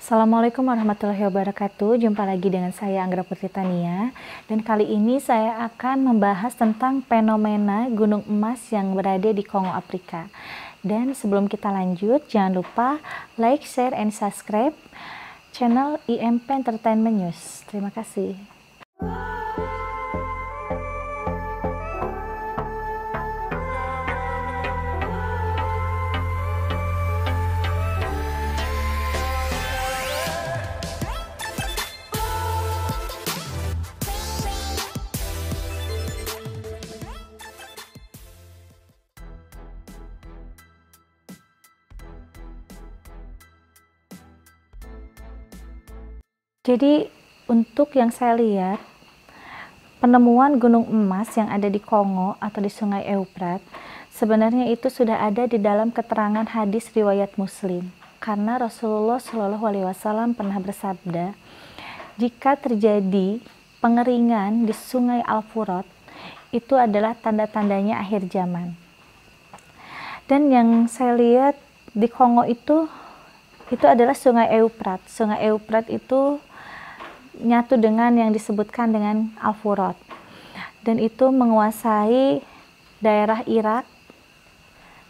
Assalamualaikum warahmatullahi wabarakatuh. Jumpa lagi dengan saya Anggra Putri Tania. Dan kali ini saya akan membahas tentang fenomena gunung emas yang berada di Kongo, Afrika. Dan sebelum kita lanjut, jangan lupa like, share, and subscribe channel IMP Entertainment News. Terima kasih. Jadi untuk yang saya lihat, penemuan gunung emas yang ada di Kongo atau di Sungai Euprat, sebenarnya itu sudah ada di dalam keterangan hadis riwayat Muslim. Karena Rasulullah Shallallahu Alaihi Wasallam pernah bersabda, jika terjadi pengeringan di Sungai Al-Furat, itu adalah tanda-tandanya akhir zaman. Dan yang saya lihat di Kongo itu adalah Sungai Euprat. Sungai Euprat itu nyatu dengan yang disebutkan dengan Al-Furat, dan itu menguasai daerah Irak,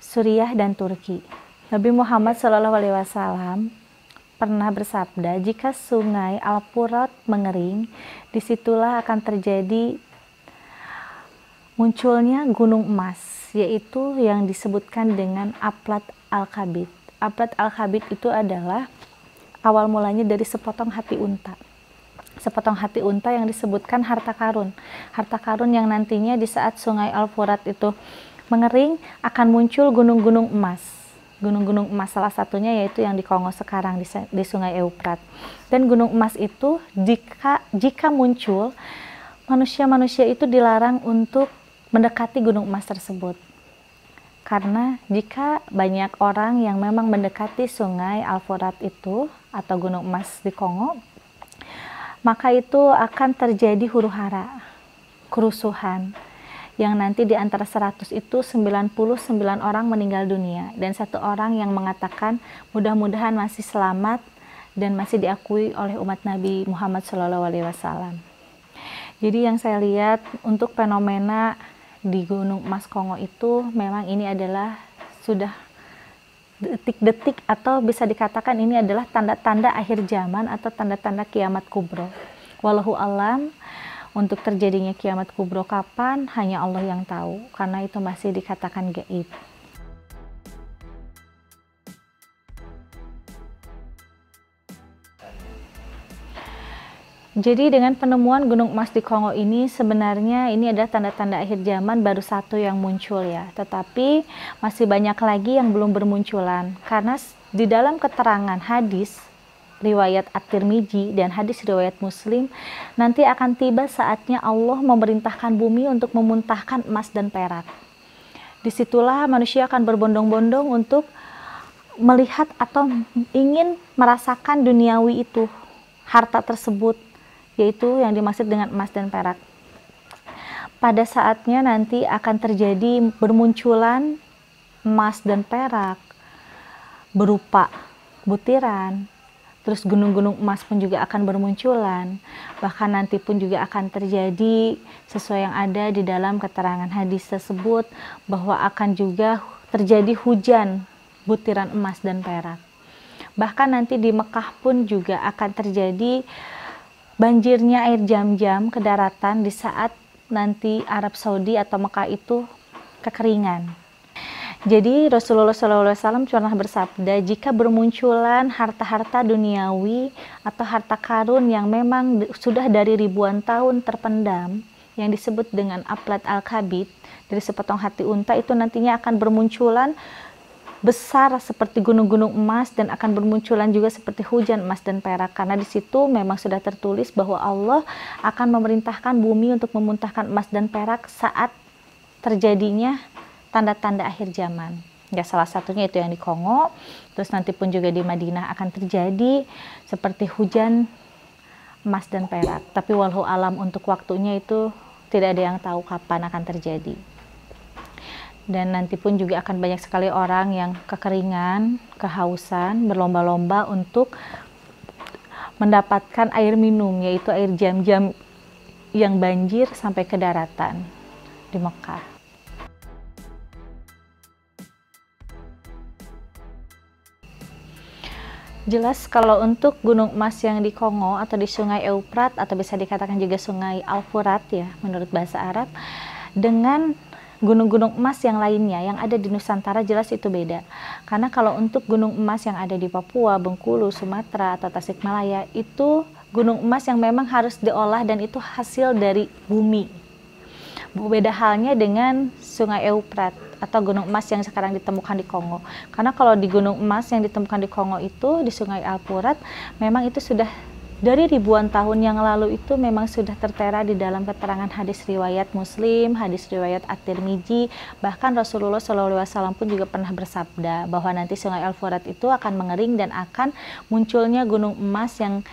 Suriah, dan Turki. Nabi Muhammad SAW pernah bersabda, jika sungai Al-Furat mengering, disitulah akan terjadi munculnya gunung emas, yaitu yang disebutkan dengan Aplat Al-Khabith. Aplat Al-Khabith itu adalah awal mulanya dari sepotong hati unta. Sepotong hati unta yang disebutkan harta karun. Harta karun yang nantinya di saat Sungai Al-Furat itu mengering akan muncul gunung-gunung emas. Gunung-gunung emas salah satunya yaitu yang di Kongo sekarang di Sungai Euprat. Dan gunung emas itu jika muncul, manusia-manusia itu dilarang untuk mendekati gunung emas tersebut. Karena jika banyak orang yang memang mendekati Sungai Al-Furat itu atau gunung emas di Kongo, maka itu akan terjadi huru-hara, kerusuhan, yang nanti di antara 100 itu 99 orang meninggal dunia, dan 1 orang yang mengatakan mudah-mudahan masih selamat dan masih diakui oleh umat Nabi Muhammad SAW. Jadi yang saya lihat untuk fenomena di Gunung Emas Kongo itu memang ini adalah sudah detik-detik atau bisa dikatakan ini adalah tanda-tanda akhir zaman atau tanda-tanda kiamat kubro. Wallahu alam, untuk terjadinya kiamat kubro kapan hanya Allah yang tahu, karena itu masih dikatakan gaib. Jadi dengan penemuan gunung emas di Kongo ini sebenarnya ini adalah tanda-tanda akhir zaman, baru satu yang muncul ya. Tetapi masih banyak lagi yang belum bermunculan. Karena di dalam keterangan hadis riwayat At-Tirmidzi dan hadis riwayat Muslim, nanti akan tiba saatnya Allah memerintahkan bumi untuk memuntahkan emas dan perak. Disitulah manusia akan berbondong-bondong untuk melihat atau ingin merasakan duniawi itu, harta tersebut, yaitu yang dimaksud dengan emas dan perak. Pada saatnya nanti akan terjadi bermunculan emas dan perak berupa butiran, terus gunung-gunung emas pun juga akan bermunculan, bahkan nanti pun juga akan terjadi sesuai yang ada di dalam keterangan hadis tersebut, bahwa akan juga terjadi hujan butiran emas dan perak. Bahkan nanti di Mekah pun juga akan terjadi banjirnya air jam-jam ke daratan di saat nanti Arab Saudi atau Mekah itu kekeringan. Jadi Rasulullah SAW pernah bersabda, jika bermunculan harta-harta duniawi atau harta karun yang memang sudah dari ribuan tahun terpendam, yang disebut dengan Aplat Al-Khabith, dari sepotong hati unta, itu nantinya akan bermunculan besar seperti gunung-gunung emas dan akan bermunculan juga seperti hujan emas dan perak, karena di situ memang sudah tertulis bahwa Allah akan memerintahkan bumi untuk memuntahkan emas dan perak saat terjadinya tanda-tanda akhir zaman. Ya, salah satunya itu yang di Kongo, terus nanti pun juga di Madinah akan terjadi seperti hujan emas dan perak. Tapi wallahu alam untuk waktunya itu tidak ada yang tahu kapan akan terjadi. Dan nanti pun juga akan banyak sekali orang yang kekeringan, kehausan, berlomba-lomba untuk mendapatkan air minum, yaitu air Zam-Zam yang banjir sampai ke daratan di Mekah. Jelas kalau untuk gunung emas yang di Kongo atau di Sungai Euprat atau bisa dikatakan juga Sungai Al-Furat ya menurut bahasa Arab, dengan gunung-gunung emas yang lainnya yang ada di Nusantara jelas itu beda. Karena kalau untuk gunung emas yang ada di Papua, Bengkulu, Sumatera atau Tasikmalaya itu gunung emas yang memang harus diolah dan itu hasil dari bumi. Beda halnya dengan Sungai Euprat atau gunung emas yang sekarang ditemukan di Kongo. Karena kalau di gunung emas yang ditemukan di Kongo itu, di Sungai Al-Furat, memang itu sudah dari ribuan tahun yang lalu itu memang sudah tertera di dalam keterangan hadis riwayat Muslim, hadis riwayat At-Tirmidzi, bahkan Rasulullah SAW pun juga pernah bersabda bahwa nanti Sungai Al-Furat itu akan mengering dan akan munculnya gunung emas yang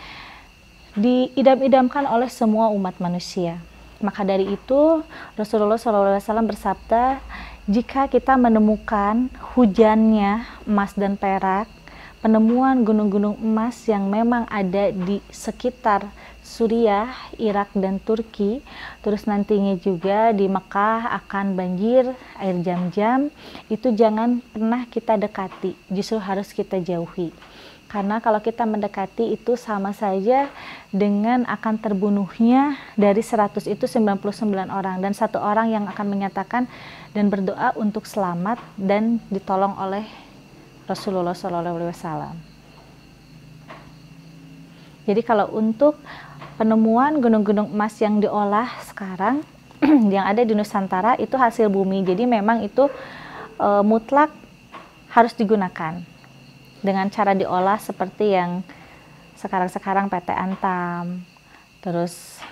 diidam-idamkan oleh semua umat manusia. Maka dari itu Rasulullah SAW bersabda, jika kita menemukan hujannya emas dan perak, penemuan gunung-gunung emas yang memang ada di sekitar Suriah, Irak, dan Turki, terus nantinya juga di Mekah akan banjir air Zam-Zam, itu jangan pernah kita dekati, justru harus kita jauhi. Karena kalau kita mendekati itu sama saja dengan akan terbunuhnya dari 100 itu 99 orang. Dan satu orang yang akan menyatakan dan berdoa untuk selamat dan ditolong oleh Rasulullah SAW. Jadi kalau untuk penemuan gunung-gunung emas yang diolah sekarang, yang ada di Nusantara itu hasil bumi. Jadi memang itu mutlak harus digunakan. Dengan cara diolah seperti yang sekarang-sekarang PT Antam, terus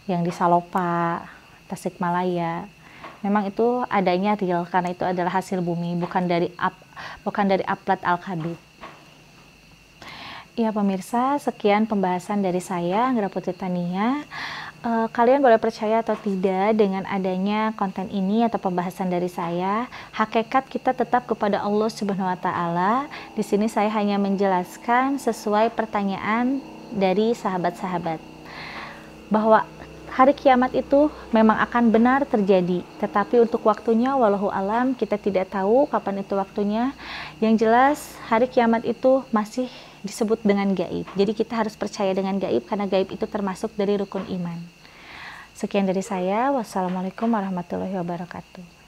yang di Salopa, Tasikmalaya, memang itu adanya real karena itu adalah hasil bumi, bukan dari Aplat Al-Khabith. Ya pemirsa, sekian pembahasan dari saya, Anggra Putri Tania. Kalian boleh percaya atau tidak dengan adanya konten ini atau pembahasan dari saya, hakikat kita tetap kepada Allah Subhanahu wa taala. Di sini saya hanya menjelaskan sesuai pertanyaan dari sahabat-sahabat bahwa hari kiamat itu memang akan benar terjadi, tetapi untuk waktunya wallahu alam kita tidak tahu kapan itu waktunya. Yang jelas hari kiamat itu masih disebut dengan gaib. Jadi kita harus percaya dengan gaib karena gaib itu termasuk dari rukun iman. Sekian dari saya. Wassalamualaikum warahmatullahi wabarakatuh.